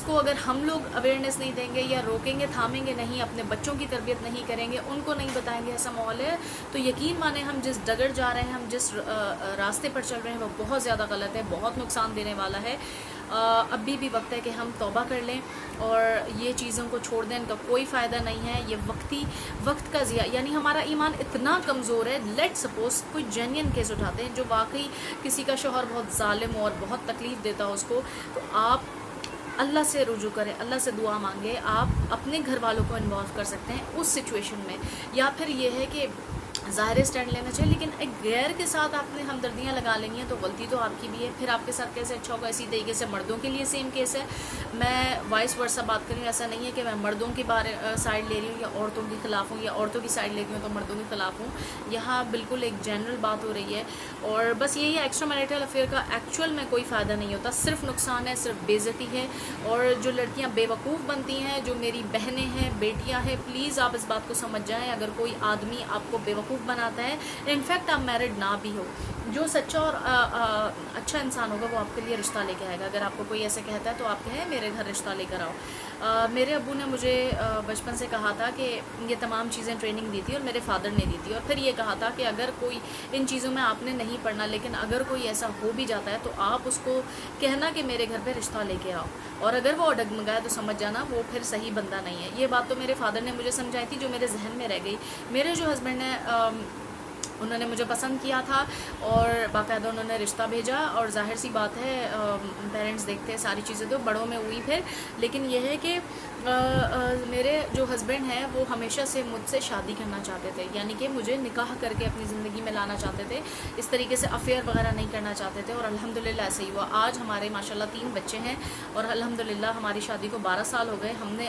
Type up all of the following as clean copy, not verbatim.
اس کو اگر ہم لوگ اویئرنیس نہیں دیں گے یا روکیں گے، تھامیں گے نہیں، اپنے بچوں کی تربیت نہیں کریں گے، ان کو نہیں بتائیں گے ایسا ماحول ہے، تو یقین مانیں ہم جس ڈگر جا رہے ہیں، ہم جس راستے پر چل رہے ہیں وہ بہت زیادہ غلط ہے، بہت نقصان دینے والا ہے۔ ابھی بھی وقت ہے کہ ہم توبہ کر لیں اور یہ چیزوں کو چھوڑ دیں، ان کا کوئی فائدہ نہیں ہے، یہ وقت کا ضیاع، یعنی ہمارا ایمان اتنا کمزور ہے۔ لیٹ سپوز کوئی جینین کیس اٹھاتے ہیں جو واقعی کسی کا شوہر بہت ظالم ہو اور بہت تکلیف دیتا ہو اس کو، تو آپ اللہ سے رجوع کریں، اللہ سے دعا مانگے، آپ اپنے گھر والوں کو انوالو کر سکتے ہیں اس سچویشن میں، یا پھر یہ ہے کہ ظاہر اسٹینڈ لینا چاہیے، لیکن ایک غیر کے ساتھ آپ نے ہمدردیاں لگا لیں گی تو غلطی تو آپ کی بھی ہے، پھر آپ کے ساتھ کیسے اچھا ہوگا۔ اسی طریقے سے مردوں کے لیے سیم کیس ہے، میں وائس ورسا بات کر رہی ہوں، ایسا نہیں ہے کہ میں مردوں کی سائڈ لے رہی ہوں یا عورتوں کے خلاف ہوں، یا عورتوں کی سائڈ لے رہی ہوں تو مردوں کے خلاف ہوں، یہاں بالکل ایک جنرل بات ہو رہی ہے۔ اور بس یہی ہے، ایکسٹرا میریٹل افیئر کا ایکچوئل میں کوئی فائدہ نہیں ہوتا، صرف نقصان ہے، صرف بے عزتی ہے، اور جو لڑکیاں بے وقوف بنتی ہیں، جو میری بہنیں ہیں، بیٹیاں ہیں، پلیز آپ اس بات کو سمجھ جائیں، اگر کوئی آدمی آپ کو بے وقوف بناتا ہے، انفیکٹ آپ میرڈ نہ بھی ہو، جو سچا اور اچھا انسان ہوگا وہ آپ کے لیے رشتہ لے کے آئے گا۔ اگر آپ کو کوئی ایسے کہتا ہے تو آپ کہیں میرے گھر رشتہ لے کر آؤ۔ میرے ابو نے مجھے بچپن سے کہا تھا کہ یہ تمام چیزیں ٹریننگ دی تھی، اور میرے فادر نے دی تھی، اور پھر یہ کہا تھا کہ اگر کوئی ان چیزوں میں آپ نے نہیں پڑھنا، لیکن اگر کوئی ایسا ہو بھی جاتا ہے تو آپ اس کو کہنا کہ میرے گھر پہ رشتہ لے کے آؤ، اور اگر وہ ڈگمگائے تو سمجھ جانا وہ پھر صحیح بندہ نہیں ہے۔ یہ بات تو میرے فادر نے مجھے سمجھائی تھی، جو میرے ذہن میں رہ گئی۔ میرے جو ہسبینڈ ہیں انہوں نے مجھے پسند کیا تھا اور باقاعدہ انہوں نے رشتہ بھیجا، اور ظاہر سی بات ہے پیرنٹس دیکھتے ہیں ساری چیزیں تو بڑوں میں ہوئی پھر، لیکن یہ ہے کہ میرے جو ہسبینڈ ہیں وہ ہمیشہ سے مجھ سے شادی کرنا چاہتے تھے، یعنی کہ مجھے نکاح کر کے اپنی زندگی میں لانا چاہتے تھے، اس طریقے سے افیئر وغیرہ نہیں کرنا چاہتے تھے، اور الحمدللہ ایسے ہی ہوا۔ آج ہمارے ماشاءاللہ 3 بچے ہیں، اور الحمدللہ ہماری شادی کو 12 سال ہو گئے۔ ہم نے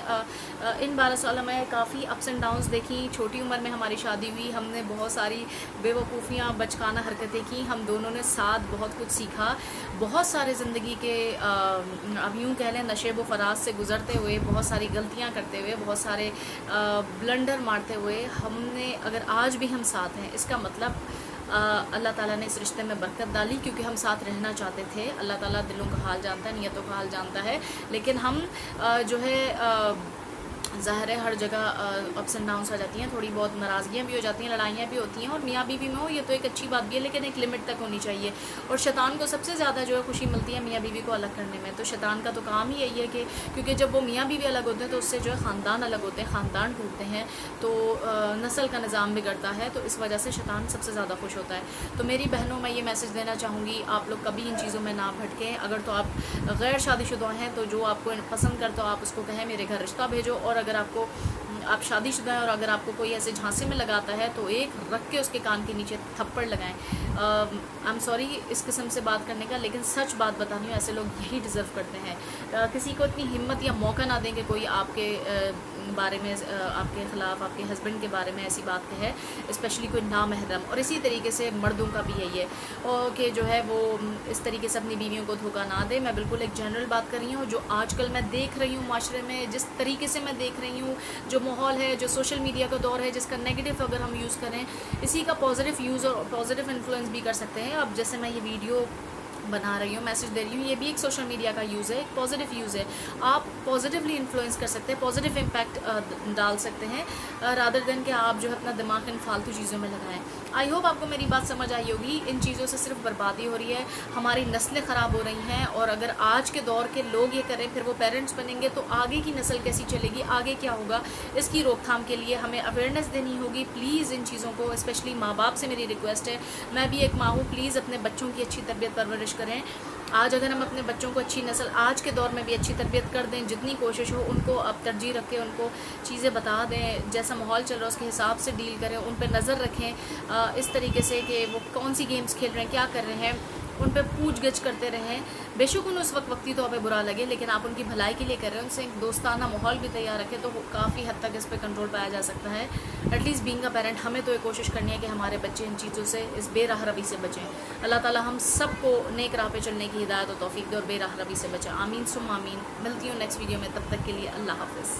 ان 12 سالوں میں کافی اپس اینڈ ڈاؤنس دیکھی، چھوٹی عمر میں ہماری شادی ہوئی، ہم نے بہت ساری بے وقوفیاں، بچکانہ حرکتیں کی، ہم دونوں نے ساتھ بہت کچھ سیکھا، بہت سارے زندگی کے اب یوں کہہ لیں نشیب و فراز سے گزرتے ہوئے، بہت ساری غلطیاں کرتے ہوئے، بہت سارے بلنڈر مارتے ہوئے، ہم نے اگر آج بھی ہم ساتھ ہیں، اس کا مطلب اللہ تعالیٰ نے اس رشتے میں برکت ڈالی، کیونکہ ہم ساتھ رہنا چاہتے تھے۔ اللہ تعالیٰ دلوں کا حال جانتا ہے، نیتوں کا حال جانتا ہے، لیکن ہم جو ہے ظاہر ہے ہر جگہ اپس اینڈ ڈاؤنس آ جاتی ہیں، تھوڑی بہت ناراضگیاں بھی ہو جاتی ہیں، لڑائیاں بھی ہوتی ہیں، اور میاں بیوی میں ہو یہ تو ایک اچھی بات بھی ہے، لیکن ایک لمٹ تک ہونی چاہیے۔ اور شیطان کو سب سے زیادہ جو ہے خوشی ملتی ہے میاں بیوی کو الگ کرنے میں، تو شیطان کا تو کام ہی یہی ہے کہ کیونکہ جب وہ میاں بیوی الگ ہوتے ہیں تو اس سے جو ہے خاندان الگ ہوتے ہیں، خاندان ٹوٹتے ہیں، تو نسل کا نظام بگڑتا ہے، تو اس وجہ سے شیطان سب سے زیادہ خوش ہوتا ہے۔ تو میری بہنوں میں یہ میسج دینا چاہوں گی، آپ لوگ کبھی ان چیزوں میں نہ بھٹکیں۔ اگر تو آپ غیر شادی شدہ ہیں تو جو آپ کو پسند کرتے ہو آپ اس کو کہیں میرے گھر رشتہ بھیجو، اور اگر آپ شادی شدہ ہیں اور اگر آپ کو کوئی ایسے جھانسے میں لگاتا ہے تو ایک رکھ کے اس کے کان کے نیچے تھپڑ لگائیں۔ آئی ایم سوری اس قسم سے بات کرنے کا، لیکن سچ بات بتانی ہوں، ایسے لوگ یہی ڈیزرو کرتے ہیں۔ کسی کو اتنی ہمت یا موقع نہ دیں کہ کوئی آپ کے بارے میں، آپ کے خلاف، آپ کے ہسبینڈ کے بارے میں ایسی بات کہے، اسپیشلی کوئی نامحرم۔ اور اسی طریقے سے مردوں کا بھی یہی ہے کہ جو ہے وہ اس طریقے سے اپنی بیویوں کو دھوکہ نہ دے۔ میں بالکل ایک جنرل بات کر رہی ہوں، جو آج کل میں دیکھ رہی ہوں معاشرے میں، جس طریقے سے میں دیکھ رہی ہوں، جو ماحول ہے، جو سوشل میڈیا کا دور ہے، جس کا نیگیٹو اگر ہم یوز کریں، اسی کا پازیٹیو یوز اور پازیٹیو انفلوئنس بھی کر سکتے ہیں۔ اب جیسے میں یہ ویڈیو بنا رہی ہوں، میسج دے رہی ہوں، یہ بھی ایک سوشل میڈیا کا یوز ہے، ایک پازیٹیو یوز ہے۔ آپ پازیٹیولی انفلوئنس کر سکتے ہیں، پازیٹیو امپیکٹ ڈال سکتے ہیں، رادر دین کہ آپ جو ہے اپنا دماغ ان فالتو چیزوں میں لگائیں۔ آئی ہوپ آپ کو میری بات سمجھ آئی ہوگی۔ ان چیزوں سے صرف بربادی ہو رہی ہے، ہماری نسلیں خراب ہو رہی ہیں، اور اگر آج کے دور کے لوگ یہ کریں، پھر وہ پیرنٹس بنیں گے تو آگے کی نسل کیسی چلے گی، آگے کیا ہوگا، اس کی روک تھام کے لیے ہمیں اویئرنیس دینی ہوگی۔ پلیز ان چیزوں کو، اسپیشلی ماں باپ سے میری ریکویسٹ ہے، میں بھی ایک ماں ہوں، پلیز اپنے بچوں کی اچھی تربیت پرورش کریں۔ آج اگر ہم اپنے بچوں کو اچھی نسل آج کے دور میں بھی اچھی تربیت کر دیں، جتنی کوشش ہو، ان کو اب ترجیح رکھیں، ان کو چیزیں بتا دیں، جیسا ماحول چل رہا ہے اس کے حساب سے ڈیل کریں، ان پہ نظر رکھیں، اس طریقے سے کہ وہ کون سی گیمز کھیل رہے ہیں، کیا کر رہے ہیں، ان پہ پوچھ گچھ کرتے رہیں۔ بے شک انہیں اس وقتی طور پہ برا لگے، لیکن آپ ان کی بھلائی کے لیے کر رہے ہیں، ان سے ایک دوستانہ ماحول بھی تیار رکھیں، تو کافی حد تک اس پہ کنٹرول پایا جا سکتا ہے۔ At least being a parent ہمیں تو یہ کوشش کرنی ہے کہ ہمارے بچے ان چیزوں سے، اس بے راہ روی سے بچیں۔ اللہ تعالیٰ ہم سب کو نیک راہ پہ چلنے کی ہدایت و توفیق دے اور بے راہ روی سے بچیں۔ آمین ثم آمین۔ ملتی ہوں نیکسٹ ویڈیو میں، تب تک کے لیے اللہ حافظ۔